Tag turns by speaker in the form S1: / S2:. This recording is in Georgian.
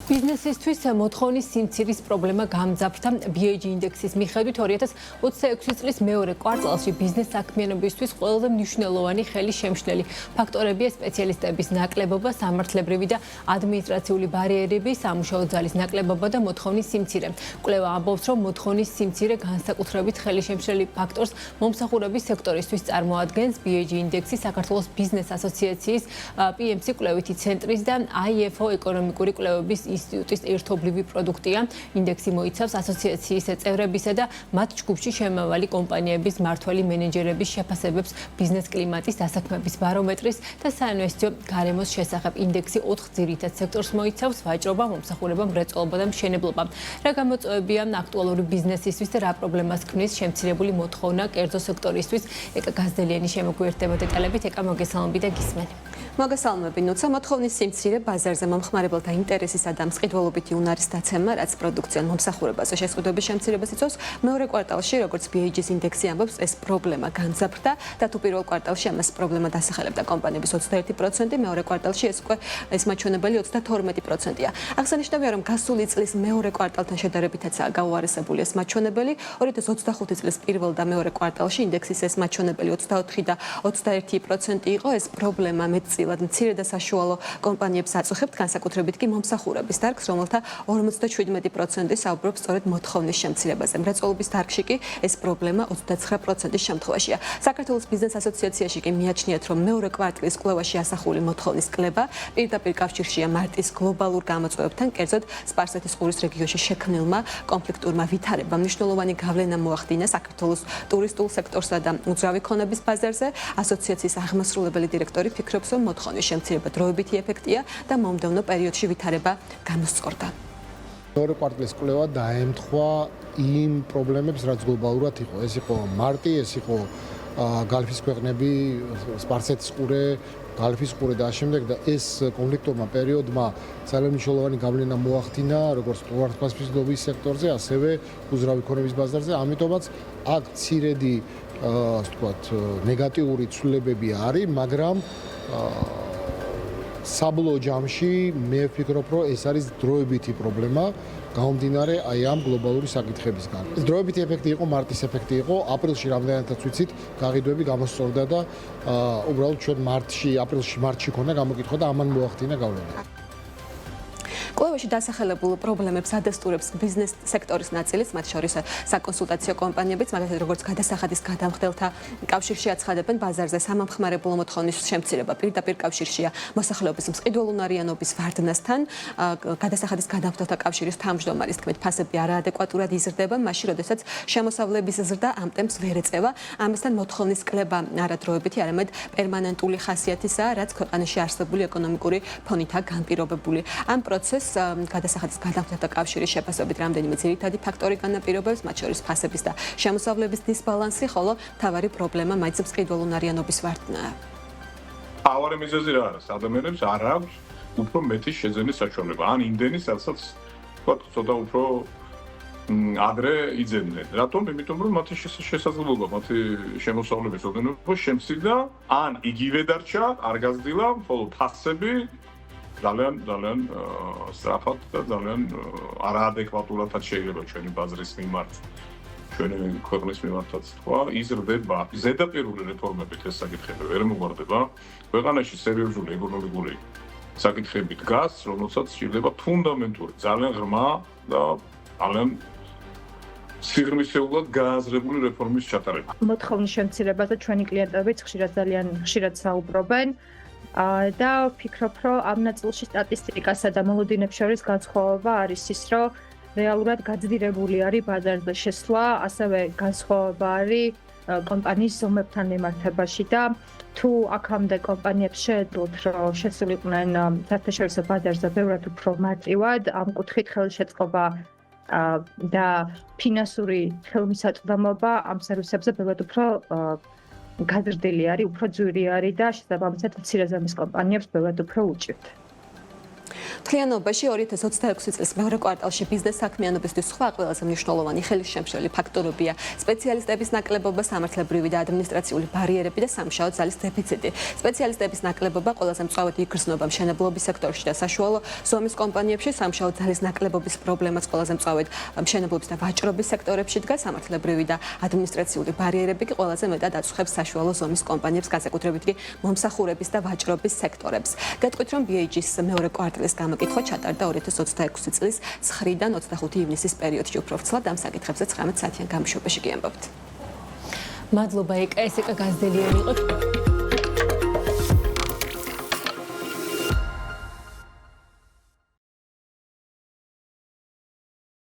S1: ბიზნესისთვის მოთხოვნის სიმცირის პრობლემა გამძაფრდა. BAG ინდექსის მიხედვით 2026 წლის მეორე კვარტალში ბიზნეს საქმიანობისთვის ყველაზე მნიშვნელოვანი ხელისშემშლელი ფაქტორებია სპეციალისტების ნაკლებობა, სამართლებრივი და ადმინისტრაციული ბარიერები, სამუშაო ძალის ნაკლებობა და მოთხოვნის სიმცირე. კვლევა ამბობს, რომ მოთხოვნის სიმცირე განსაკუთრებით ხელისშემშლელი ფაქტორს მომსახურების სექტორისთვის წარმოადგენს. BAG ინდექსი საქართველოს ბიზნეს ასოციაციის PMC კვლევითი ცენტრის და IFO ეკონომიკური კვლევების ინსტიტუტის ერთობლივი პროდუქტია. ინდექსი მოიცავს ასოციაციის წევრებისა და მათ ჯგუფში შემავალი კომპანიების მმართველი მენეჯერების შეფასებებს ბიზნეს კლიმატის, დასაქმების ბარომეტრის და საინვესტიციო გარემოს შესახებ. ინდექსი 4 ძირითად სექტორს მოიცავს: ვაჭრობა, მომსახურება, მრეწველობა და მშენებლობა. რა გამოწვევებია აქტუალური ბიზნესისთვის და რა პრობლემას ქმნის შემცირებული მოთხოვნა კერძო სექტორისთვის? ეკა გაზდელიანი შემოგვიერთდება დეტალებით. ეკა მოგესალმები და გისმენთ.
S2: მოგესალმები. ნუცა მოთხოვნის სიმცირე ბაზარზე მომხმარებელთა ინტერესისა და მყიდველობითი უნარის დაცემა, რაც პროდუქციონ მომსახურებაზე შეზღუდვების შემცირებას იწვევს. მეორე კვარტალში, როგორც BAG-ის ინდექსი ამბობს, ეს პრობლემა განძაფრდა და თუ პირველ კვარტალში ამას პრობლემა დასახელებდა კომპანიების 21%, მეორე კვარტალში ეს მაჩვენებელი 32%-ია. აღსანიშნავია, რომ გასული წლის მეორე კვარტალთან შედარებითაცაა გაუარესებული ეს მაჩვენებელი. 2025 წლის პირველ და მეორე კვარტალში ინდექსის ეს მაჩვენებელი 24 და 21% იყო. ეს პრობლემა მეტწილად მცირე და საშუალო კომპანიებს აწუხებთ, განსაკუთრებით კი მომსახურების დარგს, რომელთა 57% საუბრობს სწორედ მოთხოვნის შემცირებაზე. მრეწველობის დარგში კი ეს პრობლემა 29%-ის შემთხვევაშია. საქართველოს ბიზნეს ასოციაციაში კი მიაჩნიათ, რომ მეორე კვარტლის კვლევაში ასახული მოთხოვნის კლება პირდაპირ კავშირშია მარტის გლობალურ გამოწვევებთან, კერძოდ სპარსეთის ყურის რეგიონში შექმნილმა კონფლიქტურმა ვითარებამ. მნიშვნელოვანი გავლენა მოახდინა საქართველოს ტურისტულ სექტორსა და უძრავი ქონების ბაზარზე. ასოციაციის აღმასრულებელი დირექტორი ფიქრობს, რომ მოთხოვნის შემცირება დროებითი ეფექტია და მომდევნო პერიოდში ვითარება გამოსწორდა.
S3: მეორე კვარტლის კვლევა დაემთხვა იმ პრობლემებს, რაც გლობალურად იყო. ეს იყო მარტი, ეს იყო გალფის ქვეყნები, სპარსეთის ყურე, გალფის ყურე და ამავდროულად და ეს კონფლიქტურმა პერიოდმა ძალიან მნიშვნელოვანი გავლენა მოახდინა როგორც ტურიზმის სექტორზე, ასევე უძრავი ქონების ბაზარზე. ამიტომაც აქ მცირედი ასე ვთქვათ, ნეგატიური ცვლილებები არის, მაგრამ საბოლოო ჯამში მე ვფიქრობ, რომ ეს არის დროებითი პრობლემა, გამომდინარე აი ამ გლობალური საკითხებისგან. დროებითი ეფექტი იყო, მარტის ეფექტი იყო, აპრილში რამდენადაც ვიცით, გაყიდვები გამოსწორდა და უბრალოდ ჩვენ მარტში ქონდა გამოკითხვა და ამან მოახდინა გავლენა.
S2: კვლევაში დასახელებულ პრობლემებს ადასტურებს ბიზნეს სექტორის ნაწილიც, მათ შორის საკონსულტაციო კომპანიებიც, მაგალითად როგორც გადასახადის გადამხდელთა კავშირში აცხადებენ, ბაზარზე სამომხმარებლო მოთხოვნის შემცირება პირდაპირ კავშირშია მოსახლეობის მყიდველუნარიანობის ვარდნასთან. გადასახადის გადამხდელთა კავშირის თავმჯდომარის თქმით, ფასები არაადეკვატურად იზრდება, მაშინ, როდესაც შემოსავლების ზრდა ამ ტემპს ვერ ეწევა. ამასთან მოთხოვნის კლება არადროებითი, არამედ პერმანენტული ხასიათისაა, რაც ქვეყანაში არსებული ეკონომიკური ფონითაა განპირობებული. ამ პროცესს გადასახადის გადამხდელთა კავშირის შეფასებით რამდენიმე ძირითადი ფაქტორი განაპირობებს, მათ შორის ფასების და შემოსავლების დისბალანსი, ხოლო მთავარი პრობლემა მაინც მყიდველუნარიანობის ვარდნაა.
S4: მთავარი მიზეზი რა არის? ადამიანებს არ აქვს უფრო მეტი შეძენის საშუალება. ან იმდენი, სადაც ვთქვათ, ცოტა უფრო ადრე იძენდნენ. რატომ? იმიტომ რომ მათი შესაძლებლობა, მათი შემოსავლების ოდენობა შემცირდა, ან იგივე დარჩა, არ გაზრდილა, ხოლო ფასები ძალიან სწრაფად და ძალიან არაადეკვატურადაც შეიძლება ჩვენი ბაზრის მიმართ, ჩვენი ქვეყნის მიმართაც თქვა, იზრდება. ზედაპირული რეფორმებით ეს საკითხები ვერ მოგვარდება. ქვეყანაში სერიოზული ეკონომიკური საკითხები დგას, რომელსაც შეიძლება ფუნდამენტური, ძალიან ღრმა და ძალიან სიღრმისეულად გააზრებული რეფორმის ჩატარება.
S5: მოთხოვნის შემცირებაზე ჩვენი კლიენტებიც ძალიან ხშირად საუბრობენ. და ვფიქრობ, რომ ამ ნაწილში სტატისტიკასა და მოლოდინებს შორის განსხვავება არის ის, რომ რეალურად გაძვირებული არის ბაზარზე შესვლა, ასევე განსხვავება არის კომპანიის ზომებთან მიმართებაში და თუ აქამდე კომპანიებს შეეძლოთ, რომ შესულიყვნენ საერთაშორისო ბაზარზე ბევრად უფრო მარტივად, ამ კუთხით ხელშეწყობა და ფინანსური ხელმისაწვდომობა ამ სერვისებზე ბევრად უფრო გაზრდილი არის, უფრო ძვირი არის და შესაბამისად მცირე ზომის კომპანიებს ბევრად უფრო უჭირთ.
S2: მთლიანობაში 2026 წლის მეორე კვარტალში ბიზნეს საქმიანობისთვის სხვა ყველაზე მნიშვნელოვანი ხელისშემშლელი ფაქტორებია სპეციალისტების ნაკლებობა, სამართლებრივი და ადმინისტრაციული ბარიერები და სამუშაო ძალის დეფიციტი. სპეციალისტების ნაკლებობა ყველაზე მწვავედ იგრძნობა მშენებლობის სექტორში და საშუალო ზომის კომპანიებში, სამუშაო ძალის ნაკლებობის პრობლემაც ყველაზე მწვავედ მშენებლობის და ვაჭრობის სექტორებში დგას, სამართლებრივი და ადმინისტრაციული ბარიერები კი ყველაზე მეტად აწუხებს საშუალო ზომის კომპანიებს, განსაკუთრებით კი მომსახურების და ვაჭრობის სექტორებს. გეტყვით, რომ BHG-ის მეორე კვარტალის გამოკითხვა ჩატარდა 2026 წლის 9-დან 25 ივნისის პერიოდში. უფრო ვრცლად ამ საკითხებზე 19 საათიან გამოშვებაში გიამბობთ.
S1: მადლობა ეკა, ეს ეკა გაზდელიანი იყო.